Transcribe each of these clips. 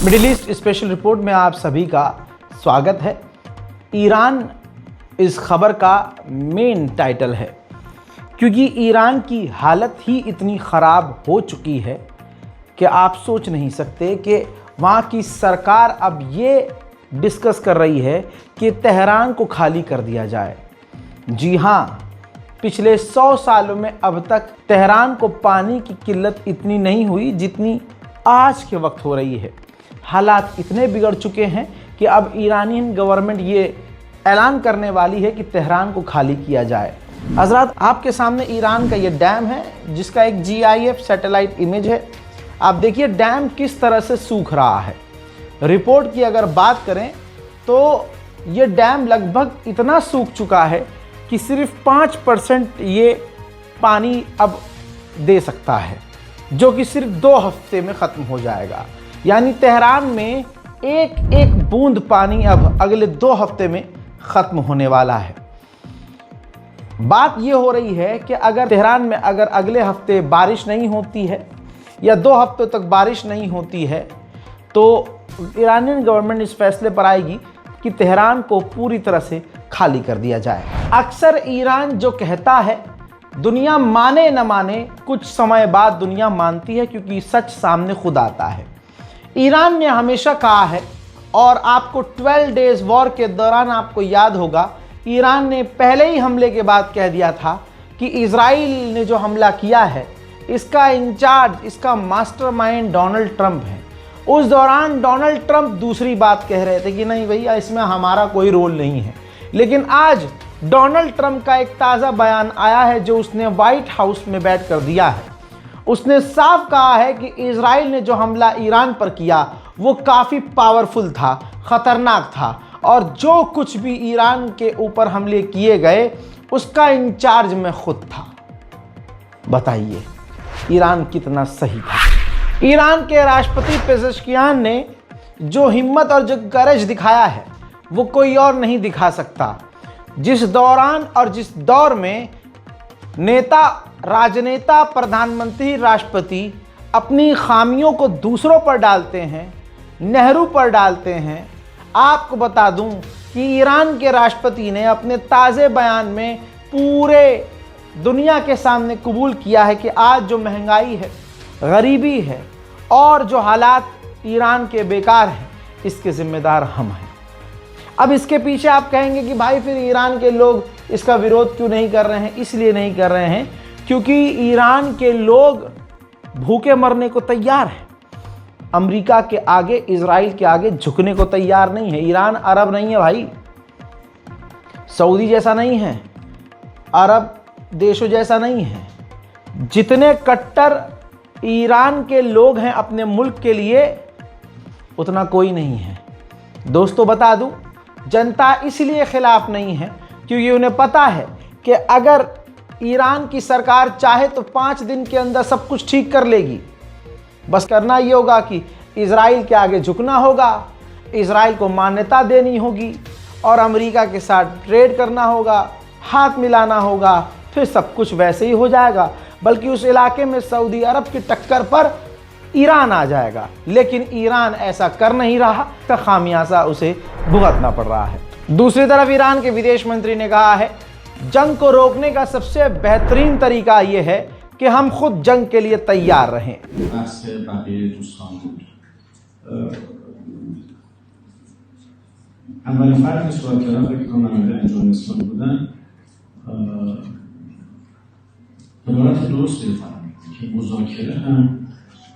Middle east special report में आप सभी का स्वागत है। ईरान इस खबर का मेन टाइटल है क्योंकि ईरान की हालत ही इतनी ख़राब हो चुकी है कि आप सोच नहीं सकते कि वहाँ की सरकार अब ये डिस्कस कर रही है कि तेहरान को खाली कर दिया जाए। जी हाँ, पिछले 100 सालों में अब तक तेहरान को पानी की किल्लत इतनी नहीं हुई जितनी आज के वक्त हो रही है। हालात इतने बिगड़ चुके हैं कि अब ईरानियन गवर्नमेंट ये ऐलान करने वाली है कि तेहरान को खाली किया जाए। हज़रात, आपके सामने ईरान का ये डैम है जिसका एक GIF सैटेलाइट इमेज है। आप देखिए डैम किस तरह से सूख रहा है। रिपोर्ट की अगर बात करें तो ये डैम लगभग इतना सूख चुका है कि सिर्फ 5% ये पानी अब दे सकता है, जो कि सिर्फ 2 हफ्ते में ख़त्म हो जाएगा। यानी तेहरान में एक एक बूंद पानी अब अगले 2 हफ्ते में ख़त्म होने वाला है। बात ये हो रही है कि अगर तेहरान में अगर अगले हफ्ते बारिश नहीं होती है या 2 हफ्तों तक बारिश नहीं होती है तो ईरानियन गवर्नमेंट इस फैसले पर आएगी कि तेहरान को पूरी तरह से खाली कर दिया जाए। अक्सर ईरान जो कहता है दुनिया माने न माने, कुछ समय बाद दुनिया मानती है क्योंकि सच सामने खुद आता है। ईरान ने हमेशा कहा है और आपको 12 डेज वॉर के दौरान आपको याद होगा, ईरान ने पहले ही हमले के बाद कह दिया था कि इजराइल ने जो हमला किया है इसका इंचार्ज, इसका मास्टरमाइंड डोनाल्ड ट्रंप है। उस दौरान डोनाल्ड ट्रंप दूसरी बात कह रहे थे कि नहीं भैया, इसमें हमारा कोई रोल नहीं है। लेकिन आज डोनाल्ड ट्रंप का एक ताज़ा बयान आया है जो उसने व्हाइट हाउस में बैठ कर दिया है। उसने साफ कहा है कि इजराइल ने जो हमला ईरान पर किया वो काफ़ी पावरफुल था, ख़तरनाक था, और जो कुछ भी ईरान के ऊपर हमले किए गए उसका इंचार्ज मैं खुद था। बताइए ईरान कितना सही था। ईरान के राष्ट्रपति पेज़ेश्कियान ने जो हिम्मत और जो गरज दिखाया है वो कोई और नहीं दिखा सकता। जिस दौरान और जिस दौर में नेता, राजनेता, प्रधानमंत्री, राष्ट्रपति अपनी खामियों को दूसरों पर डालते हैं, नेहरू पर डालते हैं। आपको बता दूं कि ईरान के राष्ट्रपति ने अपने ताज़े बयान में पूरे दुनिया के सामने कबूल किया है कि आज जो महंगाई है, गरीबी है और जो हालात ईरान के बेकार हैं, इसके ज़िम्मेदार हम हैं। अब इसके पीछे आप कहेंगे कि भाई फिर ईरान के लोग इसका विरोध क्यों नहीं कर रहे हैं? इसलिए नहीं कर रहे हैं क्योंकि ईरान के लोग भूखे मरने को तैयार हैं। अमेरिका के आगे, इजराइल के आगे झुकने को तैयार नहीं है। ईरान अरब नहीं है भाई, सऊदी जैसा नहीं है, अरब देशों जैसा नहीं है। जितने कट्टर ईरान के लोग हैं अपने मुल्क के लिए, उतना कोई नहीं है। दोस्तों बता दूं, जनता इसलिए खिलाफ नहीं है क्योंकि उन्हें पता है कि अगर ईरान की सरकार चाहे तो 5 दिन के अंदर सब कुछ ठीक कर लेगी। बस करना ये होगा कि इजराइल के आगे झुकना होगा, इजराइल को मान्यता देनी होगी और अमेरिका के साथ ट्रेड करना होगा, हाथ मिलाना होगा, फिर सब कुछ वैसे ही हो जाएगा। बल्कि उस इलाके में सऊदी अरब की टक्कर पर ईरान आ जाएगा। लेकिन ईरान ऐसा कर नहीं रहा, का खामियाजा उसे भुगतना पड़ रहा है। दूसरी तरफ ईरान के विदेश मंत्री ने कहा है जंग को रोकने का सबसे बेहतरीन तरीका यह है कि हम खुद जंग के लिए तैयार रहें।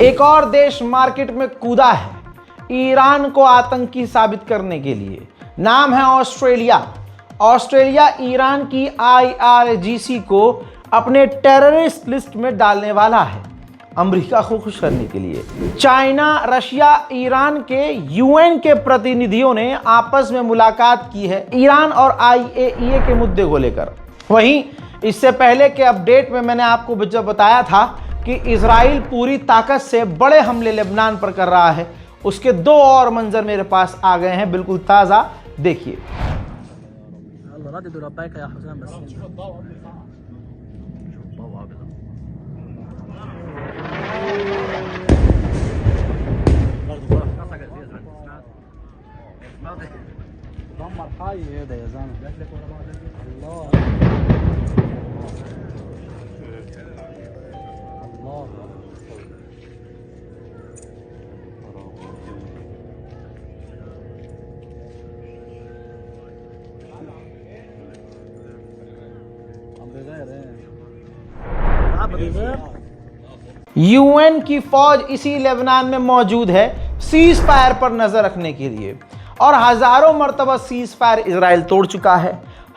एक और देश मार्केट में कूदा है ईरान को आतंकी साबित करने के लिए। नाम है ऑस्ट्रेलिया। ऑस्ट्रेलिया ईरान की IRGC को अपने टेररिस्ट लिस्ट में डालने वाला है। अमेरिका को खुश करने के लिए। चाइना, रशिया, ईरान के यूएन के प्रतिनिधियों ने आपस में मुलाकात की है ईरान और IAEA के मुद्दे को लेकर। वहीं इससे पहले के अपडेट में मैंने आपको जब बताया था कि इजराइल पूरी ताकत से बड़े हमले लेबनान पर कर रहा है, उसके 2 और मंजर मेरे पास आ गए हैं, बिल्कुल ताज़ा। देखिए। यूएन की फौज इसी लेबनान में मौजूद है सीज फायर पर नजर रखने के लिए, और हजारों मरतबा सीज फायर इजराइल तोड़ चुका है।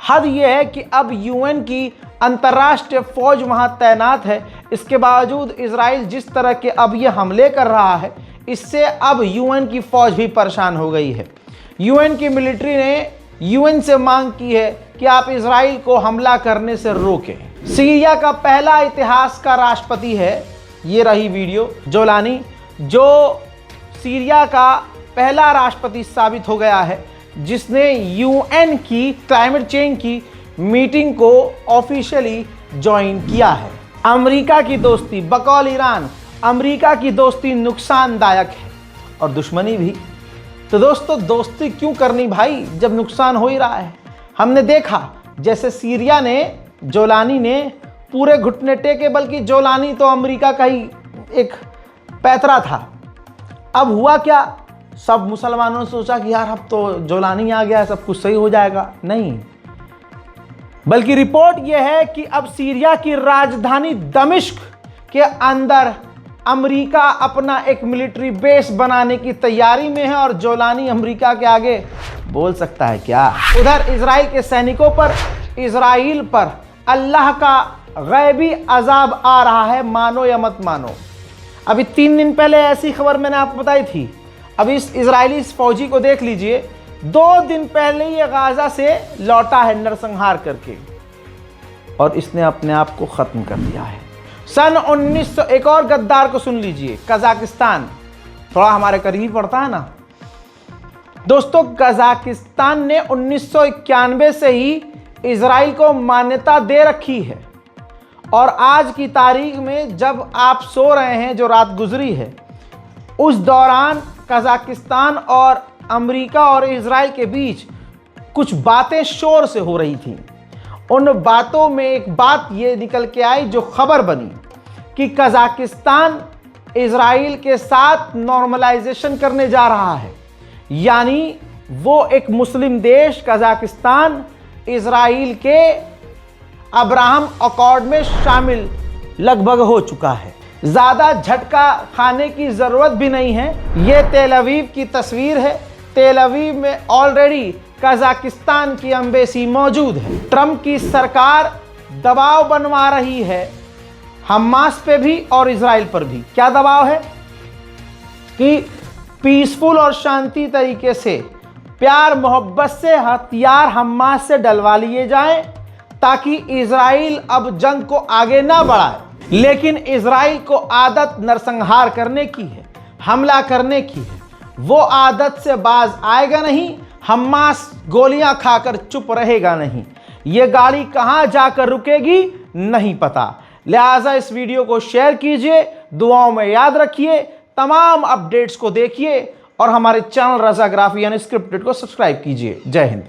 हद यह है कि अब यूएन की अंतर्राष्ट्रीय फौज वहां तैनात है, इसके बावजूद इजराइल जिस तरह के अब ये हमले कर रहा है, इससे अब यूएन की फौज भी परेशान हो गई है। यूएन की मिलिट्री ने यूएन से मांग की है कि आप इजराइल को हमला करने से रोकें। सीरिया का पहला इतिहास का राष्ट्रपति है, ये रही वीडियो, जोलानी, जो सीरिया का पहला राष्ट्रपति साबित हो गया है जिसने यूएन की क्लाइमेट चेंज की मीटिंग को ऑफिशियली ज्वाइन किया है। अमेरिका की दोस्ती, बकौल ईरान, अमेरिका की दोस्ती नुकसानदायक है और दुश्मनी भी। तो दोस्तों, दोस्ती क्यों करनी भाई जब नुकसान हो ही रहा है। हमने देखा जैसे सीरिया ने, जोलानी ने पूरे घुटने टेके, बल्कि जोलानी तो अमेरिका का ही एक पैतरा था। अब हुआ क्या, सब मुसलमानों ने सोचा कि यार अब तो जोलानी आ गया, सब कुछ सही हो जाएगा। नहीं, बल्कि रिपोर्ट यह है कि अब सीरिया की राजधानी दमिश्क के अंदर अमेरिका अपना एक मिलिट्री बेस बनाने की तैयारी में है, और जोलानी अमेरिका के आगे बोल सकता है क्या। उधर इजराइल के सैनिकों पर, इजराइल पर अल्लाह का गैबी अजाब आ रहा है, मानो या मत मानो। अभी 3 दिन पहले ऐसी खबर मैंने आपको बताई थी। अभी इस इजरायली फौजी को देख लीजिए, 2 दिन पहले ये गाजा से लौटा है नरसंहार करके, और इसने अपने आप को खत्म कर दिया है। सन 1900, एक और गद्दार को सुन लीजिए, कजाकिस्तान, थोड़ा हमारे करीब पड़ता है ना दोस्तों। कजाकिस्तान ने 1991 से ही इजराइल को मान्यता दे रखी है, और आज की तारीख में जब आप सो रहे हैं, जो रात गुजरी है, उस दौरान कजाकिस्तान और अमेरिका और इजराइल के बीच कुछ बातें शोर से हो रही थीं। उन बातों में एक बात ये निकल के आई जो खबर बनी कि कजाकिस्तान इजराइल के साथ नॉर्मलाइजेशन करने जा रहा है, यानी वो एक मुस्लिम देश कजाकिस्तान इजराइल के अब्राहम अकॉर्ड में शामिल लगभग हो चुका है। ज़्यादा झटका खाने की ज़रूरत भी नहीं है। ये तेल अवीव की तस्वीर है। तेल अवीव में ऑलरेडी कजाकिस्तान की एम्बेसी मौजूद है। ट्रंप की सरकार दबाव बनवा रही है हमास पे भी और इजराइल पर भी। क्या दबाव है कि पीसफुल और शांति तरीके से, प्यार मोहब्बत से हथियार हमास से डलवा लिए जाएं, ताकि इजराइल अब जंग को आगे ना बढ़ाए। लेकिन इजराइल को आदत नरसंहार करने की है, हमला करने की है। वो आदत से बाज आएगा नहीं। हमास गोलियां खाकर चुप रहेगा नहीं। ये गाड़ी कहां जाकर रुकेगी नहीं पता। लिहाजा इस वीडियो को शेयर कीजिए, दुआओं में याद रखिए, तमाम अपडेट्स को देखिए और हमारे चैनल रज़ाग्राफी अनस्क्रिप्टेड को सब्सक्राइब कीजिए। जय हिंद।